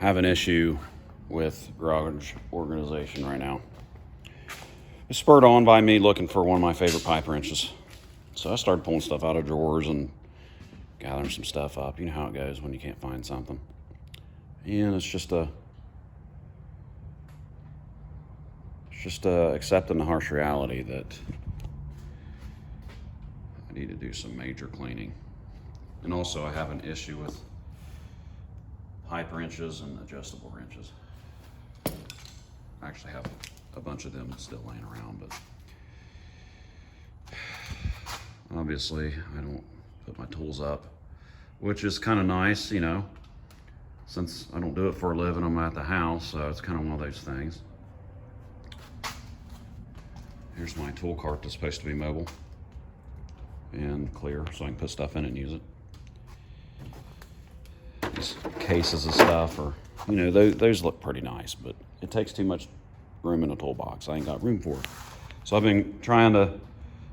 have an issue with garage organization right now. It's spurred on by me looking for one of my favorite pipe wrenches. So I started pulling stuff out of drawers and gathering some stuff up. You know how it goes when you can't find something. And it's just accepting the harsh reality that I need to do some major cleaning. And also I have an issue with pipe wrenches and adjustable wrenches. I actually have a bunch of them still laying around, but obviously I don't put my tools up, which is kind of nice, you know, since I don't do it for a living, I'm at the house, so it's kind of one of those things. Here's my tool cart that's supposed to be mobile and clear, so I can put stuff in it and use it. These cases of stuff are, you know, those look pretty nice, but it takes too much room in a toolbox. I ain't got room for it. So I've been trying to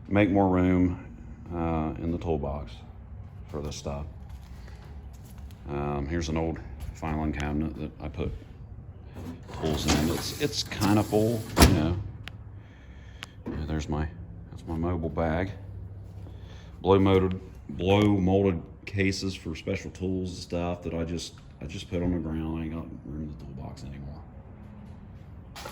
make more room in the toolbox for this stuff. Here's an old filing cabinet that I put tools in. It's kind of full, you know. Yeah, that's my mobile bag. Blow molded cases for special tools and stuff that I just put on the ground. I ain't got room in the toolbox anymore.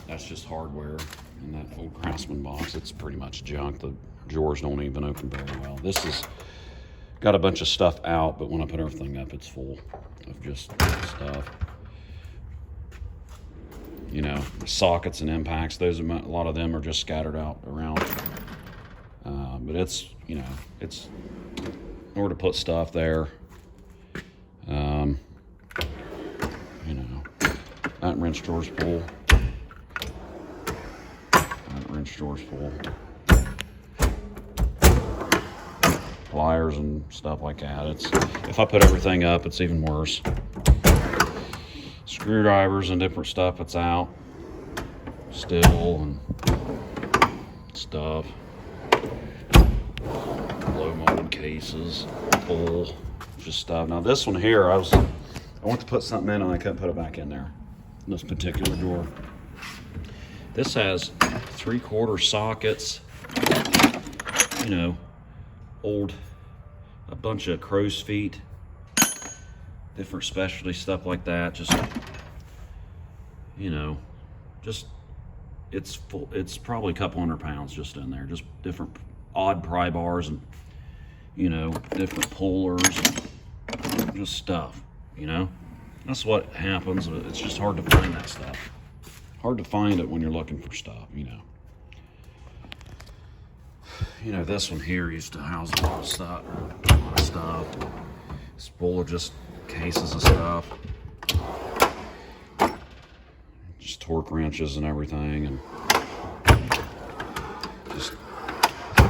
That's just hardware in that old Craftsman box. It's pretty much junk. The drawers don't even open very well. This has got a bunch of stuff out, but when I put everything up, it's full of just stuff. You know, sockets and impacts. A lot of them are just scattered out around. But it's, you know, it's in order to put stuff there. You know, that wrench drawer's full. That wrench drawer's full. Pliers and stuff like that. If I put everything up, it's even worse. Screwdrivers and different stuff that's out still and stuff. Blow molded cases full, just stuff. Now this one here, I want to put something in and I couldn't put it back in there, in this particular drawer. This has 3/4 sockets, you know, a bunch of crow's feet, different specialty stuff like that. Just, you know, it's full. It's probably a couple hundred pounds just in there. Just different odd pry bars and, you know, different pullers, and just stuff. You know, that's what happens. It's just hard to find that stuff. Hard to find it when you're looking for stuff. You know. You know, this one here used to house a lot of stuff. It's full of just cases of stuff. Just torque wrenches and everything, and just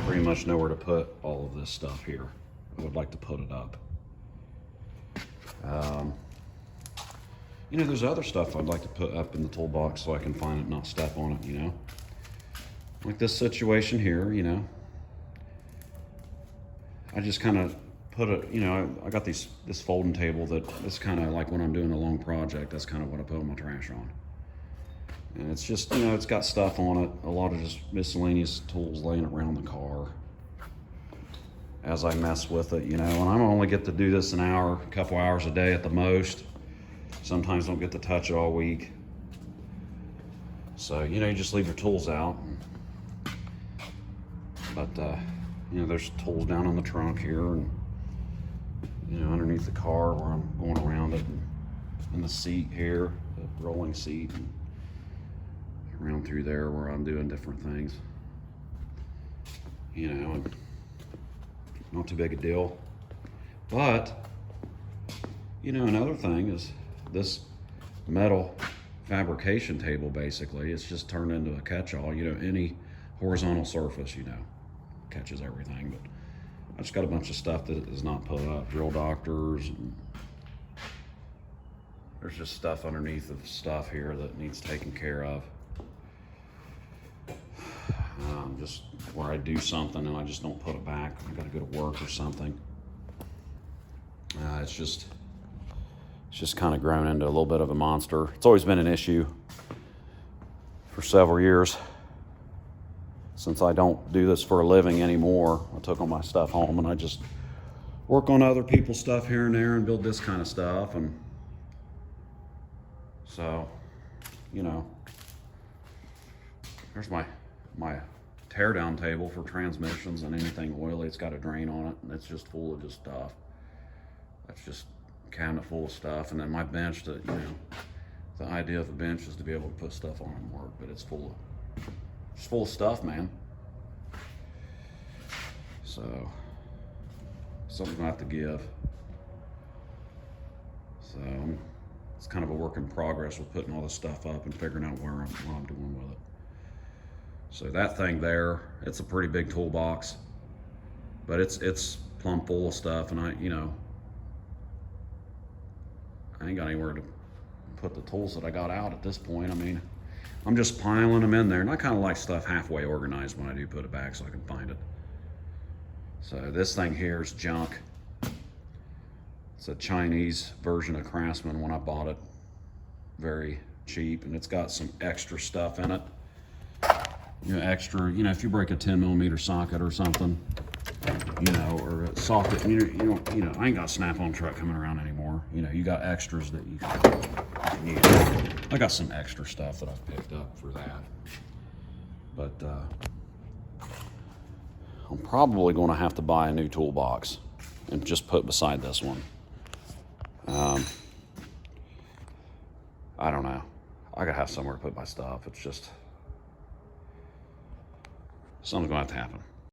pretty much know where to put all of this stuff here. I would like to put it up. You know, there's other stuff I'd like to put up in the toolbox so I can find it and not step on it, you know. Like this situation here, you know. I just kind of put it, you know, I got this folding table that it's kind of like when I'm doing a long project, that's kind of what I put all my trash on. And it's just, you know, it's got stuff on it, a lot of just miscellaneous tools laying around the car as I mess with it, you know. And I only get to do this an hour, a couple hours a day at the most. Sometimes don't get to touch it all week. So, you know, you just leave your tools out. But, you know, there's tools down on the trunk here and, you know, underneath the car where I'm going around it, and in the seat here, the rolling seat, and around through there where I'm doing different things. You know, and not too big a deal. But, you know, another thing is this metal fabrication table, basically, it's just turned into a catch-all. You know, any horizontal surface, you know, catches everything. But I just got a bunch of stuff that is not put up, drill doctors, and there's just stuff underneath of stuff here that needs taken care of. Just where I do something and I just don't put it back. I gotta go to work or something. It's just, It's just kind of grown into a little bit of a monster. It's always been an issue for several years. Since I don't do this for a living anymore, I took all my stuff home and I just work on other people's stuff here and there and build this kind of stuff. And so, you know, there's my teardown table for transmissions and anything oily. It's got a drain on it and it's just full of just stuff. That's just a cabinet full of stuff. And then my bench, that, you know, the idea of the bench is to be able to put stuff on and work, but it's full of stuff, man. So something's gonna have to give. So it's kind of a work in progress with putting all this stuff up and figuring out what I'm doing with it. So that thing there, it's a pretty big toolbox, but it's plumb full of stuff, and I ain't got anywhere to put the tools that I got out at this point. I mean, I'm just piling them in there, and I kind of like stuff halfway organized when I do put it back so I can find it. So this thing here is junk. It's a Chinese version of Craftsman when I bought it. Very cheap, and it's got some extra stuff in it. You know, extra, you know, if you break a 10mm socket or something, you know, or a socket, you know, I ain't got a snap-on truck coming around anymore. You know, you got extras that you can use. I got some extra stuff that I've picked up for that. But I'm probably going to have to buy a new toolbox and just put beside this one. I don't know. I gotta have somewhere to put my stuff. It's just, something's gonna have to happen.